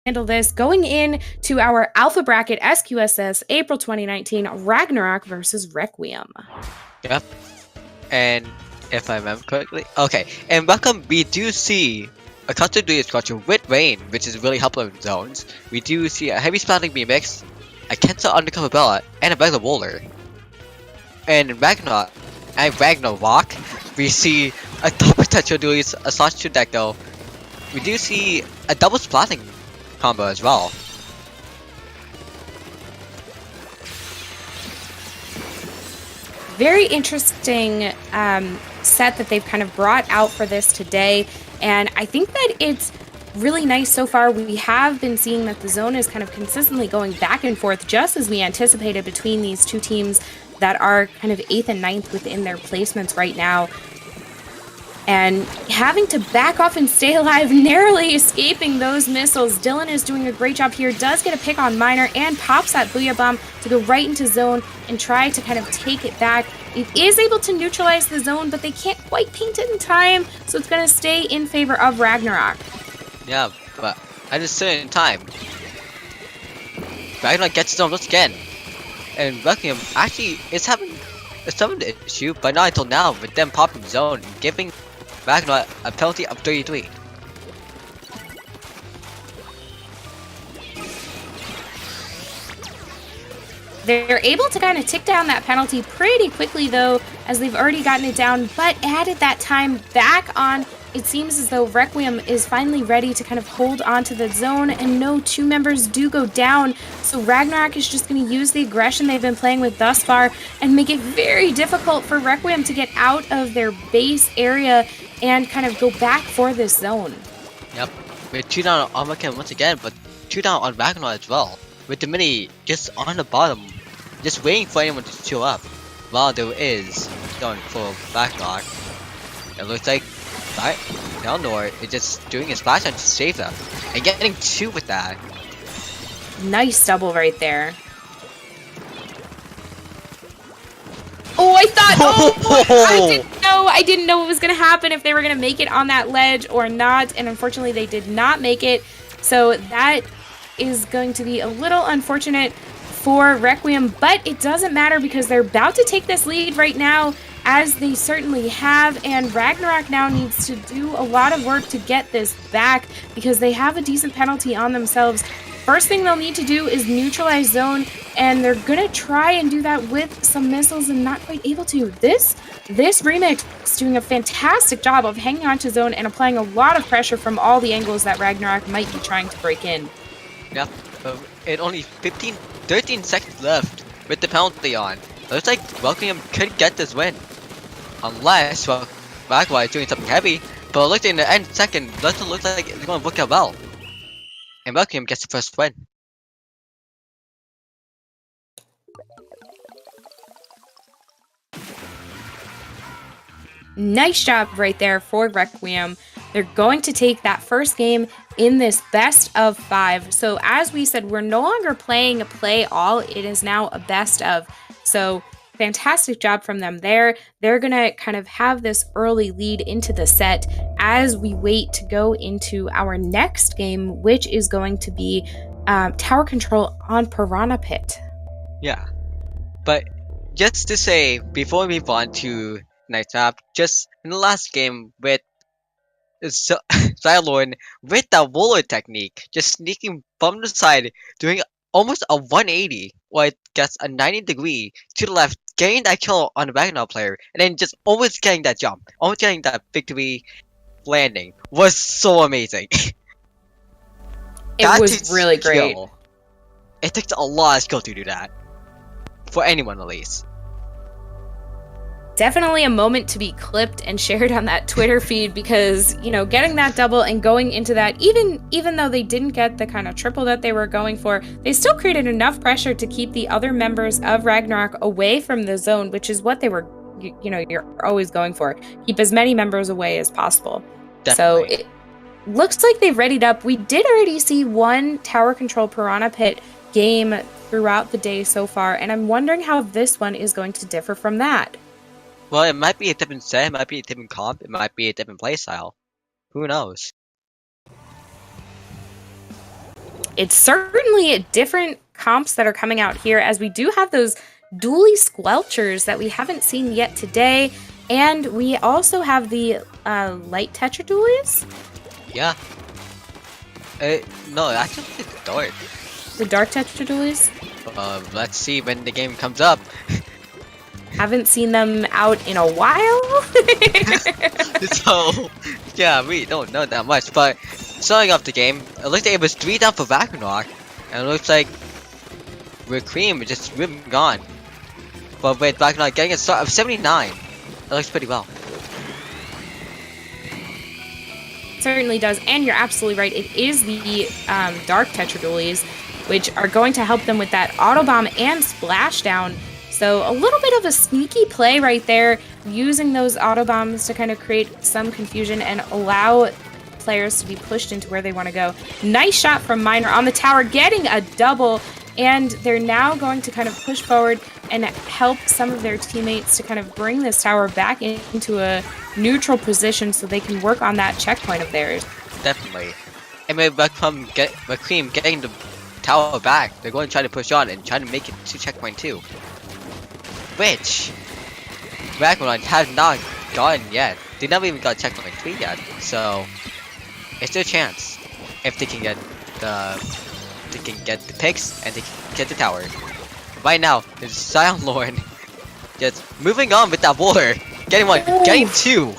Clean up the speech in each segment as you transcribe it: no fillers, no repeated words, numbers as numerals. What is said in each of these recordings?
handle this going in to our alpha bracket SqSS April 2019 Ragnarok versus Requiem. Yep. And if I remember correctly, okay. And welcome, we do see a custom duty structure with rain, which is really helpful in zones. We do see a heavy splatting remix, a Kenta undercover Bella, and a regular roller. And in Ragnarok, we see a double potential duties, a slash to deck though. We do see a double splatting combo as well. Very interesting set that they've kind of brought out for this today, and I think that it's really nice so far. We have been seeing that the zone is kind of consistently going back and forth, just as we anticipated, between these two teams that are kind of 8th and 9th within their placements right now. And having to back off and stay alive, narrowly escaping those missiles. Dylan is doing a great job here, does get a pick on Miner, and pops that Booyah Bomb to go right into zone and try to kind of take it back. It is able to neutralize the zone, but they can't quite paint it in time, so it's going to stay in favor of Ragnarok. Yeah, but at a certain time, Ragnarok gets zone once again. And Requiem actually is having some of the issue, but not until now, with them popping zone and giving Ragnarok a penalty of 33. They're able to kind of tick down that penalty pretty quickly though, as they've already gotten it down, but added that time back on. It seems as though Requiem is finally ready to kind of hold on to the zone, and no two members do go down, so Ragnarok is just going to use the aggression they've been playing with thus far and make it very difficult for Requiem to get out of their base area and kind of go back for this zone. Yep, we're 2 down on Requiem once again, but 2 down on Ragnarok as well, with the mini just on the bottom, just waiting for anyone to chill up, while there is going for Ragnarok. It looks like Elnor is just doing his splash on to save them, and getting 2 with that. Nice double right there. Oh, I thought, I didn't know what was going to happen, if they were going to make it on that ledge or not, and unfortunately they did not make it, so that is going to be a little unfortunate for Requiem, but it doesn't matter because they're about to take this lead right now, as they certainly have, and Ragnarok now needs to do a lot of work to get this back because they have a decent penalty on themselves. First thing they'll need to do is neutralize zone, and they're gonna try and do that with some missiles and not quite able to. This remix is doing a fantastic job of hanging on to zone and applying a lot of pressure from all the angles that Ragnarok might be trying to break in. Yep, and only 13 seconds left with the penalty on. Looks like Requiem could get this win. Unless, well, Ragnarok is doing something heavy, but it looks like in the end second, doesn't look like it's going to work out well. And Requiem gets the first win. Nice job right there for Requiem. They're going to take that first game in this best of 5. So as we said, we're no longer playing a play all. It is now a best of. So fantastic job from them there. They're going to kind of have this early lead into the set as we wait to go into our next game, which is going to be tower control on Piranha Pit. Yeah. But just to say, before we move on to next map, just in the last game with Xylorn with that roller technique, just sneaking from the side, doing almost a 180, or it gets a 90-degree to the left, getting that kill on the Ragnarok player, and then just almost getting that jump, almost getting that victory landing, was so amazing. It was really great. It takes a lot of skill to do that, for anyone at least. Definitely a moment to be clipped and shared on that Twitter feed, because, you know, getting that double and going into that, even though they didn't get the kind of triple that they were going for, they still created enough pressure to keep the other members of Ragnarok away from the zone, which is what they were, you know, you're always going for. Keep as many members away as possible. Definitely. So it looks like they've readied up. We did already see one tower control Piranha Pit game throughout the day so far, and I'm wondering how this one is going to differ from that. Well, it might be a different set, it might be a different comp, it might be a different playstyle. Who knows? it's certainly different comps that are coming out here, as we do have those dually squelchers that we haven't seen yet today, and we also have the light tetra dualies. Yeah. No, actually it's dark. The dark tetra dualies. Let's see when the game comes up. Haven't seen them out in a while. So, yeah, we don't know that much, but starting off the game, it looks like it was 3 down for Ragnarok, and it looks like Requiem is just really gone. But with Ragnarok getting a start of 79, it looks pretty well. Certainly does, and you're absolutely right. It is the dark tetra dualies, which are going to help them with that auto bomb and splashdown. So a little bit of a sneaky play right there, using those auto bombs to kind of create some confusion and allow players to be pushed into where they want to go. Nice shot from Miner on the tower, getting a double, and they're now going to kind of push forward and help some of their teammates to kind of bring this tower back into a neutral position so they can work on that checkpoint of theirs. Definitely. And with Requiem getting the tower back, they're going to try to push on and try to make it to checkpoint 2. Which Ragnarok has not gotten yet. They never even got checkpoint 3 yet. So it's their chance if they can get the picks and they can get the tower. Right now, there's Zion Lord just moving on with that water. Getting 1, getting 2.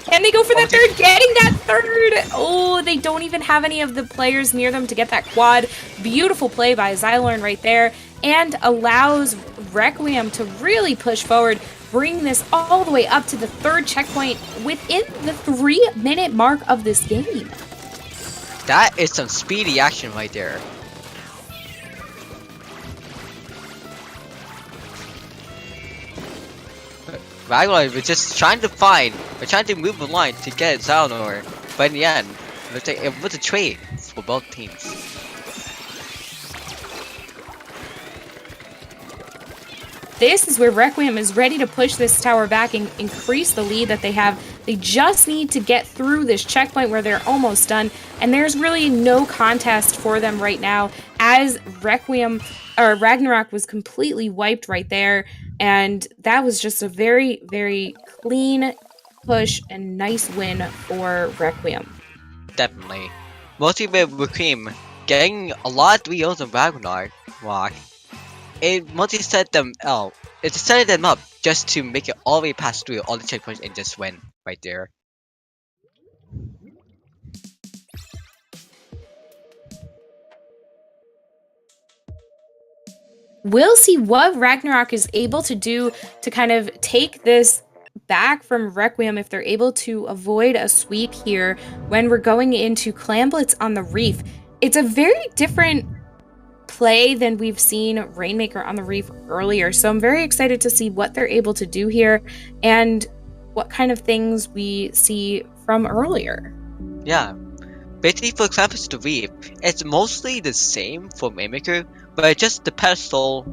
Can they go for that third? Getting that third! Oh, they don't even have any of the players near them to get that quad. Beautiful play by Xylorn right there, and allows Requiem to really push forward, bring this all the way up to the 3rd checkpoint within the 3-minute mark of this game. That is some speedy action right there. Ragnarok was just trying to move the line to get Xylorn, but in the end, it was a trade for both teams. This is where Requiem is ready to push this tower back and increase the lead that they have. They just need to get through this checkpoint where they're almost done, and there's really no contest for them right now, as Ragnarok was completely wiped right there, and that was just a very, very clean push and nice win for Requiem. Definitely. Mostly with Requiem getting a lot of 3-0s on Ragnarok, it mostly set them out. It set them up just to make it all the way past through all the checkpoints and just win right there. We'll see what Ragnarok is able to do to kind of take this back from Requiem if they're able to avoid a sweep here when we're going into Clamblitz on the Reef. It's a very different play than we've seen Rainmaker on the Reef earlier, so I'm very excited to see what they're able to do here and what kind of things we see from earlier. Yeah, basically for Clamblitz the Reef, it's mostly the same for Rainmaker, but just the pedestal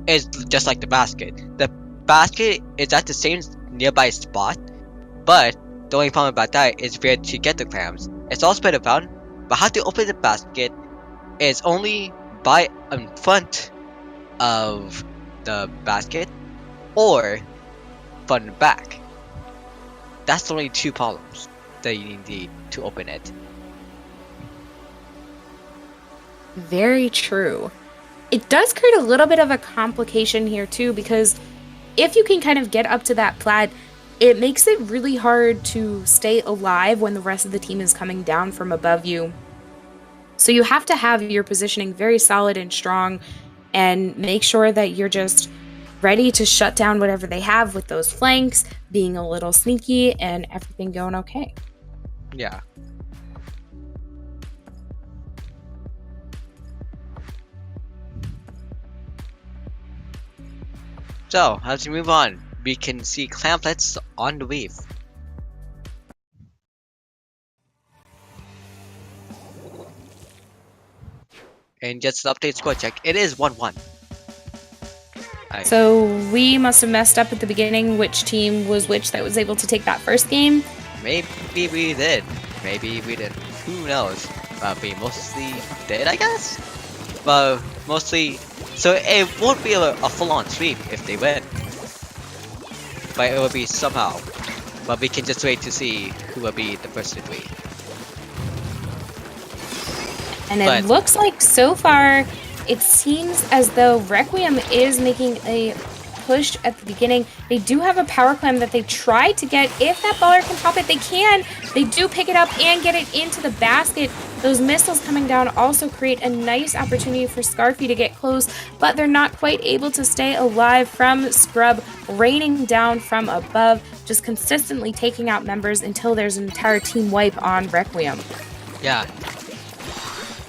is just like the basket. The basket is at the same nearby spot, but the only problem about that is where to get the clams. It's all spread around, but how to open the basket is only by in front of the basket or from the back. That's the only 2 problems that you need to open it. Very true. It does create a little bit of a complication here too, because if you can kind of get up to that plat, it makes it really hard to stay alive when the rest of the team is coming down from above you. So you have to have your positioning very solid and strong and make sure that you're just ready to shut down whatever they have with those flanks, being a little sneaky, and everything going okay. Yeah. So, as we move on, we can see Clamblitz on the Reef. And just an update score check, it is 1-1. So we must have messed up at the beginning which team was which that was able to take that first game. Maybe we did. Maybe we did. Who knows? be mostly dead, I guess. But mostly, so it won't be a full-on sweep if they win, but it will be somehow. But we can just wait to see who will be the first to 3. And it looks like so far, it seems as though Requiem is making a push at the beginning. They do have a power clam that they tried to get. If that baller can pop it, they can. They do pick it up and get it into the basket. Those missiles coming down also create a nice opportunity for Scarfy to get close, but they're not quite able to stay alive from Scrub raining down from above, just consistently taking out members until there's an entire team wipe on Requiem. Yeah.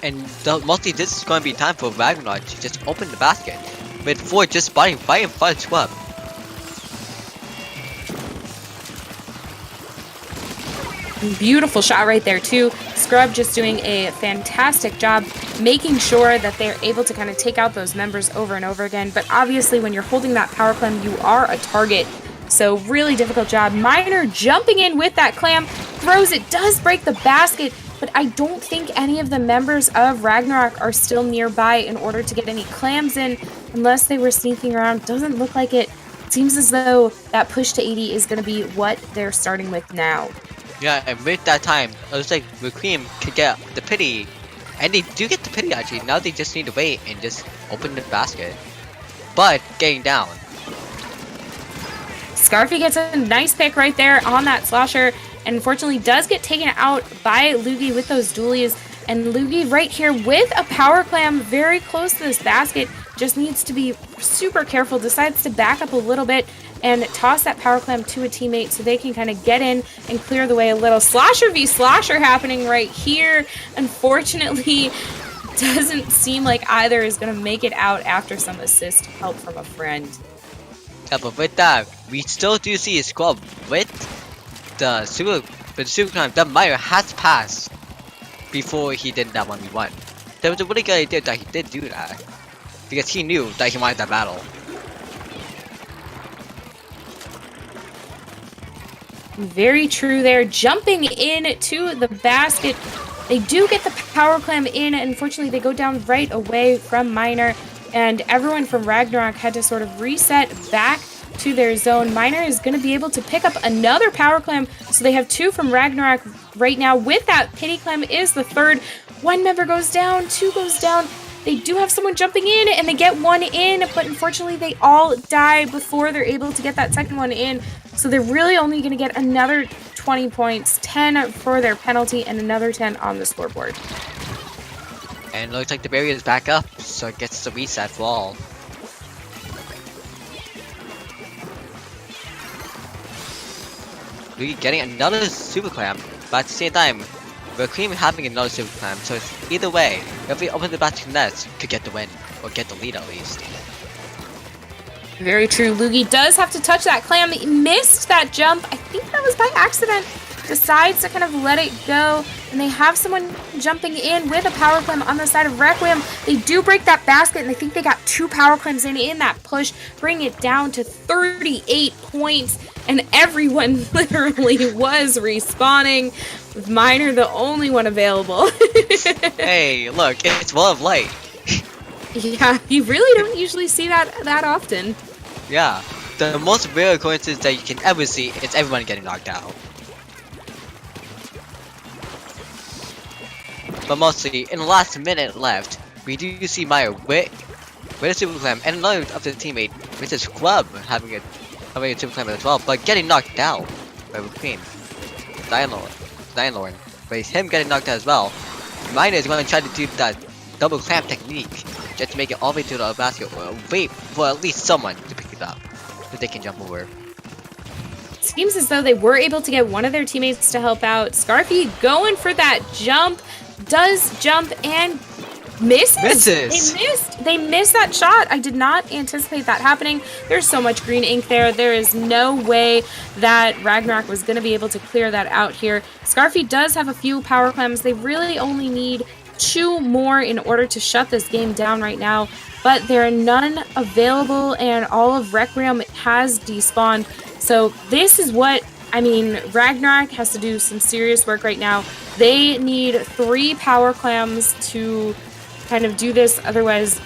And mostly this is going to be time for Ragnarok to just open the basket, with 4 just spotting right in front of Scrub. Beautiful shot right there too. Scrub just doing a fantastic job making sure that they're able to kind of take out those members over and over again. But obviously when you're holding that power clam, you are a target. So really difficult job. Miner jumping in with that clam, throws it, does break the basket, but I don't think any of the members of Ragnarok are still nearby in order to get any clams in, unless they were sneaking around. Doesn't look like it. Seems as though that push to 80 is going to be what they're starting with now. Yeah, and with that time, it looks like Requiem could get the pity, and they do get the pity actually. Now they just need to wait and just open the basket, but getting down. Scarfy gets a nice pick right there on that slosher, and unfortunately does get taken out by Loogie with those dualies. And Loogie right here with a power clam very close to this basket, just needs to be super careful, decides to back up a little bit and toss that power clam to a teammate so they can kind of get in and clear the way a little. Slosher v slosher happening right here. Unfortunately, doesn't seem like either is going to make it out after some assist help from a friend. Yeah, but with that, we still do see a Scrub with the super climb that Miner has passed before he did that 1v1. That was a really good idea that he did do that, because he knew that he wanted that battle. Very true there. Jumping in to the basket. They do get the power clam in. Unfortunately, they go down right away from Miner. And everyone from Ragnarok had to sort of reset back to their zone. Miner is going to be able to pick up another power clam. So they have 2 from Ragnarok right now. With that, pity clam is the 3rd. 1 member goes down, 2 goes down. They do have someone jumping in, and they get 1 in, but unfortunately they all die before they're able to get that second one in. So they're really only going to get another 20 points, 10 for their penalty, and another 10 on the scoreboard. And it looks like the barrier is back up, so it gets the reset for all. We're getting another super clam, but at the same time, Requiem having another super clam, so it's either way, if we open the basket nets, could get the win, or get the lead at least. Very true. Loogie does have to touch that clam. He missed that jump. I think that was by accident. Decides to kind of let it go. And they have someone jumping in with a power clam on the side of Requiem. They do break that basket, and I think they got 2 power clams in that push, bring it down to 38 points. And everyone literally was respawning, with Miner the only one available. Hey, look, it's Wall of Light. Yeah, you really don't usually see that often. Yeah, the most rare coincidence that you can ever see is everyone getting knocked out. But mostly, in the last minute left, we do see Maya with a super clam and another of the teammate with his club having a super clam as well, but getting knocked out by Requiem. Lord. But it's him getting knocked out as well. Miner is going to try to do that double clamp technique just to make it all the way to the basket, or wait for at least someone to pick it up so they can jump over. Seems as though they were able to get one of their teammates to help out. Scarfy going for that jump, does jump and misses. They missed that shot. I did not anticipate that happening. There's so much green ink there. There is no way that Ragnarok was going to be able to clear that out here. Scarfy does have a few power clams. They really only need 2 more in order to shut this game down right now, but there are none available, and all of Requiem has despawned. So this is what I mean, Ragnarok has to do some serious work right now. They need 3 power clams to kind of do this. Otherwise,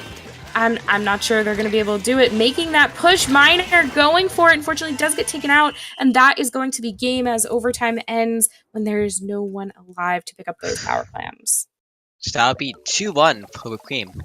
I'm not sure they're going to be able to do it. Making that push, Miner going for it. Unfortunately, does get taken out, and that is going to be game as overtime ends when there is no one alive to pick up those power clams. So that'll be 2-1 for Requiem.